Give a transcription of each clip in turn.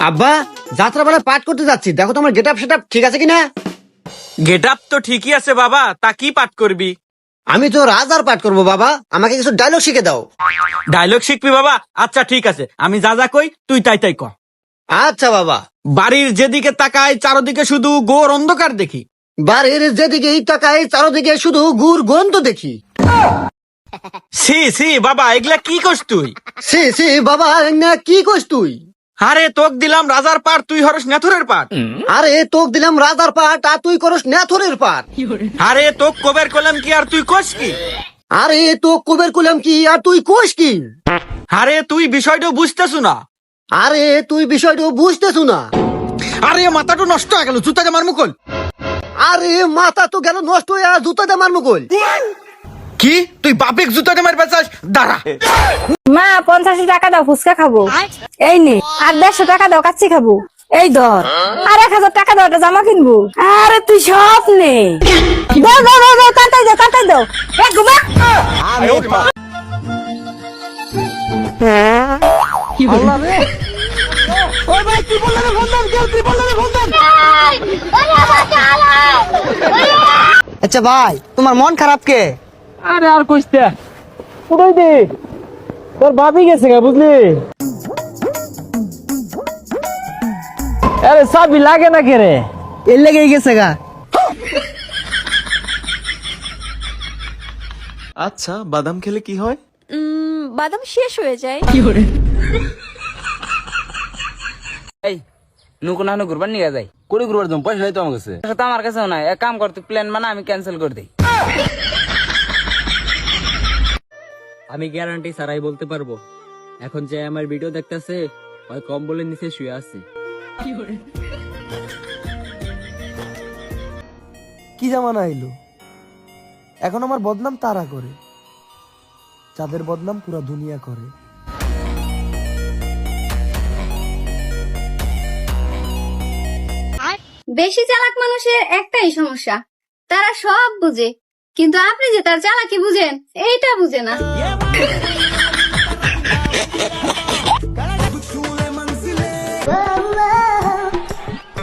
আব্বা, যাত্রা বেলা পাঠ করতে যাচ্ছি, দেখো তোমার গেট আপ সেটআপ ঠিক আছে কিনা। গেট আপ তো ঠিকই আছে বাবা, তা কি পাঠ করবি? আমি তো রাজার পাঠ করব বাবা, আমাকে কিছু ডায়লগ শিখে দাও। ডায়লগ শিখবি বাবা? আচ্ছা ঠিক আছে, আমি যা যা কই তুই তাই তাই ক। আচ্ছা বাবা। বাড়ির যেদিকে তাকাই চারদিকে শুধু ঘোর অন্ধকার দেখি। বাড়ির যেদিকে তাকাই চারদিকে শুধু গুড় গন্ধ দেখি। সি সি বাবা, এগুলা কি করছ তুই? সি সি বাবা, না কি কইস তুই? আরে তোক দিলাম রাজার পাঠ, তুই হরস নেথরের পাঠ। আরে তোক দিলাম রাজার পাঠ আর তুই করস নেথরের পাঠ। আরে তোক কবের কলাম কি আর তুই কস কি? আরে তো কবের কুলাম কি আর তুই কোষ কি? আরে তুই বিষয়টা বুঝতেছু না। আরে তুই বিষয়টা বুঝতেছু না। আরে মাথাটা নষ্ট হয়ে গেল, জুতা মার মুকল। আরে মাথা তো গেল নষ্ট হয়ে, আর জুতা দিয়ে মারমু কই? কি তুই বাপেক জুতা মার বেচাস? দাঁড়া। মা 50 টাকা দাও, ফুচকা খাবো। এই নে। আর 150 টাকা দাও, কাচ্চি খাবো। এই ধর। আর 1000 টাকা দাও, একটা জামা কিনবো। আরে তুই সব নে। দাও দাও দাও দাও, তাড়াতাড়ি দাও, তাড়াতাড়ি দাও। এ ঘুমা। আল্লাহ রে। ওই ভাই কি বললে রে, ফোন দেন, কেউ কি বললে রে, ফোন দেন। আচ্ছা ভাই, তোমার মন খারাপ কে? আরে আর কইস না, উড়াই দে, তোর ভাবি গেছে গা, বুঝলি? আরে চাবি লাগে না কে রে? এর লেগেই গেছে গা। আচ্ছা, বাদাম খেলে কি হয়? বাদাম শেষ হয়ে যায়। এই নুকুনা ঘুরবার নিয়ে যাই। করে ঘুরবার জন্য পয়সা নাই তো আমার কাছে। তো আমার কাছেও নাই, এক কাম কর, তুই প্ল্যান বানা, আমি ক্যান্সেল করে দিই। আমি গ্যারান্টি ছাড়াই বলতে পারবো, এখন যে আমার ভিডিও দেখতেছে ওই কম্বলের নিচে শুয়ে আছে। কি জামানা এলো, এখন আমার বদনাম তারা করে, যাদের বদনাম পুরা দুনিয়া করে। বেশি চালাক মানুষের একটাই সমস্যা, তারা সব বুঝে, কিন্তু আপনি যে তার চালাকি বুঝেন এইটা বুঝে না।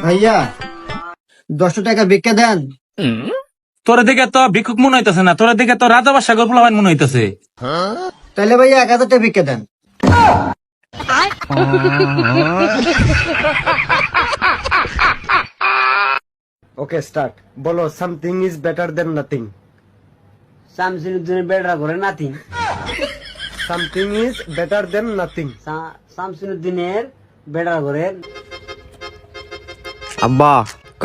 ভাইয়া 10 টাকা ভিক্ষা দেন। তোর দিকে তো ভিক্ষুক মনে হইতেছে না, তোর দিকে তো রাজা বাদশা গোলাম মনে হইতেছে। তাহলে ভাইয়া 1000 টাকা ভিক্ষা দেন। Okay start. বলো, something is better than nothing. শামসিনুদ্দিনের বেড়া করে নাতি। Something is better than nothing. শামসিনুদ্দিনের বেড়া করে। আব্বা, ক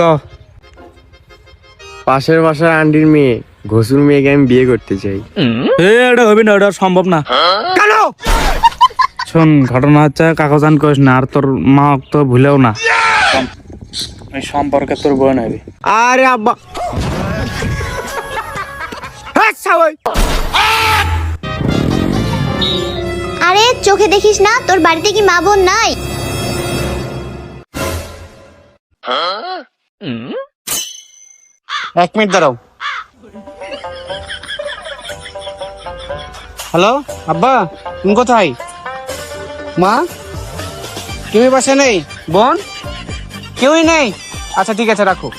পাশের বাসার আন্টির মেয়ে ঘসুর মেয়েকে আমি বিয়ে করতে চাই। এটা হবে না, এটা সম্ভব না। কেন? শোন, ঘটনা হচ্ছে কাগজান কইস না, আর তোর মা তো ভুলেও না, এই সম্পর্কে তোর বই নেবে। আরে আব্বা, আরে চোখে দেখিস না, তোর বাড়িতে কি মা বোন নাই? এক মিনিট দাঁড়াও। হ্যালো আব্বা, তুমি কোথায়? মা তুমি বাসা নেই? বোন কেউই নেই? আচ্ছা ঠিক আছে, রাখো।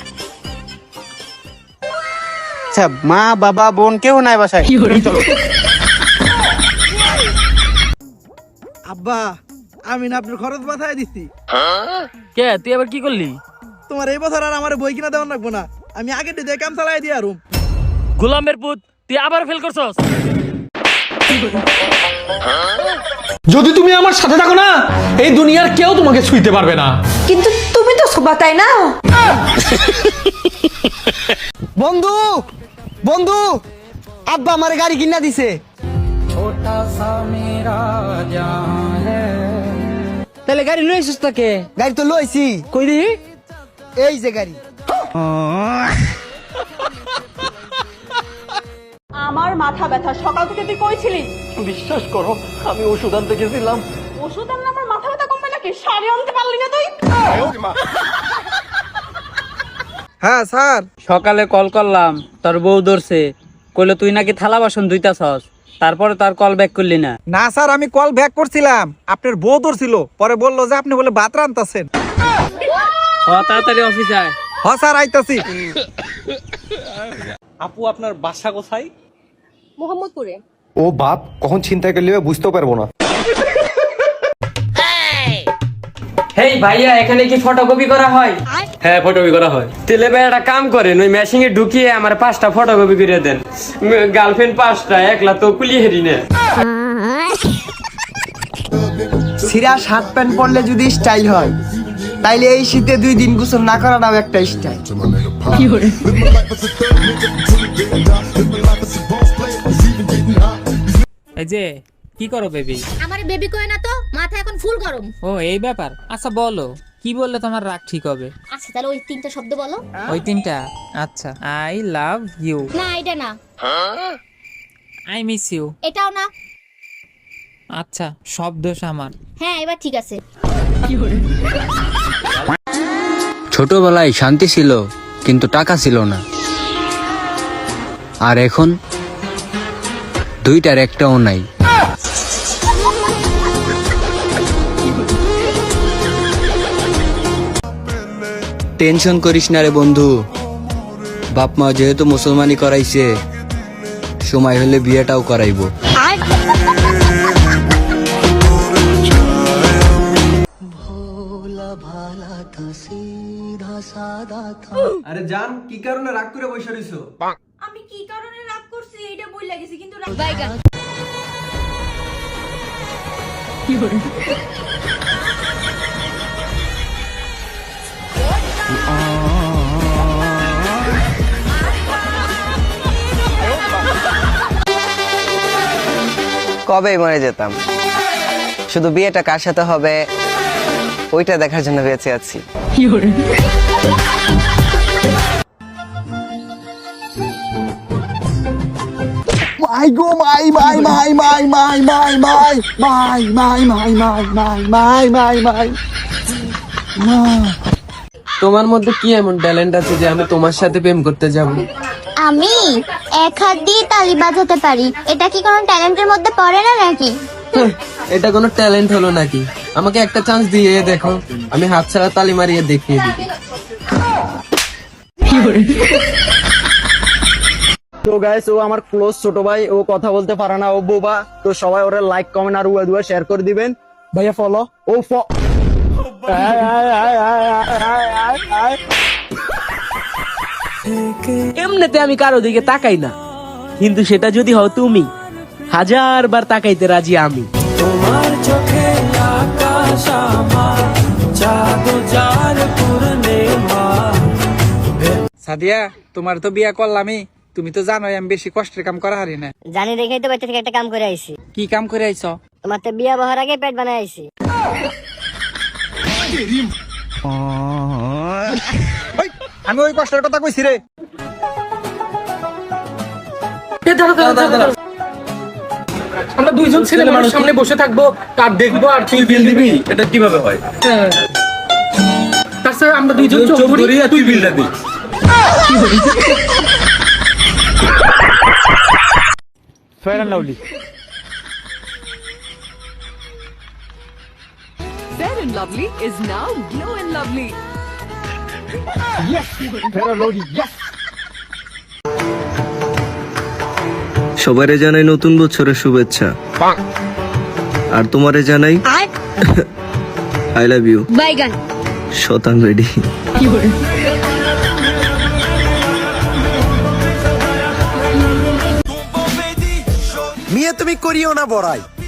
আচ্ছা, মা বাবা বোন কেউ নাই বাসায়? চলো। আব্বা, আমি না আপনার খরচ বাঁধাই দিছি। কে তুই আবার কি করলি? তোমার এই বছর আর আমার বই কিনা দেওয়ার লাগবো না, আমি আগে দিয়ে কাম চালাই দিয়ে আরুম। গোলামের পুত, তুই আবার ফেল করছস। যদি তুমি আমার সাথে থাকো না, এই দুনিয়ার কেউ তোমাকে ছুঁইতে পারবে না। কিন্তু তুমি তো সোবা, তাই না? বন্ধু বন্ধু, আব্বা আমার গাড়ি কিনা দিছে। তাহলে গাড়ি লই আসিস তাকে? গাড়ি তো লইছি। কই দি? এই যে গাড়ি। আমার মাথা ব্যথা, সকাল থেকে তুই কইছিলি? বিশ্বাস করো, আমি ওষুধ আনতে গেছিলাম। ওষুধ আনলে আমার মাথা ব্যথা কমবে নাকি? শাড়ি আনতে পারলি না তুই? হ্যাঁ স্যার। সকালে কল করলাম, তোর বউ ধরছে, কইলো তুই নাকি থালা বাসন ধুইতাছস। তারপরে তার কল ব্যাক করলি না। না স্যার, আমি কল ব্যাক করছিলাম, আপনার বউ ধরছিল, পরে বললো যে আপনি বলে ভাত রান্তাছেন। তাড়াতাড়ি অফিসে আয়। হ স্যার, আইতাছি। আপু আপনার বাসা কোথায়? মোহাম্মদপুরে। ও বাপ, কখন চিন্তা করলে বুঝতেও পারবো না। হেই ভাইয়া, এখানে কি ফটোকপি করা হয়? হ্যাঁ, ফটোকপি করা হয়। তেলে ভাই একটা কাম করেন, ওই মেশিনে ঢুকিয়ে আমার 5টা ফটোকপি করে দেন। গার্লফ্রেন্ড 5টা, একলা তো কুলিয়ে হেরি না। সিরা শার্ট প্যান্ট পরলে যদি স্টাইল হয়, তাইলে এই শীতে 2 দিন গোসল না করাটাও একটা স্টাইল। এই যে কি করো বেবি? আমার বেবি কয় না তো, মাথা এখন ফুল গরম। ও এই ব্যাপার। আচ্ছা বলো, কি বললে তোমার রাগ ঠিক হবে? আচ্ছা তাহলে ওই 3টা শব্দ বলো। ওই 3টা? আচ্ছা, আই লাভ ইউ, না এটা না। আই মিস ইউ, এটাও না। আচ্ছা সব দোষ আমার। হ্যাঁ এবার ঠিক আছে। ছোটবেলায় শান্তি ছিল, কিন্তু টাকা ছিল না। আর এখন 2টার একটাও নাই। টেনশন করিস না রে বন্ধু, বাপ মা যেহেতু মুসলমানি করাইছে, সময় হলে বিয়েটাও করাইবো। আরে জান, কি কারণে রাগ করে বসে রইছো? আমি কি কারণে রাগ করছি এইটা বইলা গেছি, কিন্তু বাইগান। কবে মরে যেতাম, শুধু বিয়েটা কার সাথে হবে ওইটা দেখার জন্য বেঁচে আছি। মাই গো মাই মাই মাই মাই মাই মাই মাই মাই মাই মাই মাই মাই মাই মাই মাই। তোমার মধ্যে কি এমন ট্যালেন্ট আছে যে আমি তোমার সাথে প্রেম করতে যাব? আমি 1 হাত দিয়ে তালি বাজাতে পারি, এটা কি কোনো ট্যালেন্টের মধ্যে পড়ে না নাকি? এটা কোনো ট্যালেন্ট হলো নাকি? আমাকে একটা চান্স দিয়ে দেখো, আমি হাত ছাড়া তালি মারিয়ে দেখিয়ে দিই। তো গাইস, ও আমার ক্লোজ ছোট ভাই, ও কথা বলতে পারে না, ও বোবা। তো সবাই ওরে লাইক, কমেন্ট আর উয়া শেয়ার করে দিবেন। ভাইয়া ফলো, ও এমনিতে আমি কারো দিকে তাকাই না, কিন্তু সেটা যদি হও তুমি, 1000বার তাকাইতে রাজি আমি। তোমার চোখে আকাশ আমার, চাঁদ যার পূর্ণিমা। সাদিয়া, তোমার তো বিয়া করলামই, তুমি তো জানোই আমি বেশি কষ্টের কাম করা হারি না। জানি দেখেই তো বাচ্চা থেকে একটা কাম করে আইছি। কি কাম করে আইছো? তোমার তো বিয়া বহার আগে পেট বানাই আইছি। আমি ওই কষ্টের কথা কইছি রে। আমরা 2জন ছেলে মানুষ সামনে বসে থাকবো, কার দেখবো আর তুই বিল দিবি, এটা কিভাবে হয়? তাছাড়া আমরা 2জন চোখ ধরি আর তুই বিলটা দিবি। Fair and Lovely. Fair and Lovely is now Glow and Lovely. সবাইরে জানাই নতুন বছরের শুভেচ্ছা, আর তোমারে জানাই আই লাভ ইউ। বাইগান। শতাং রেডি। মিয়া তুমি করিও না বড়াই।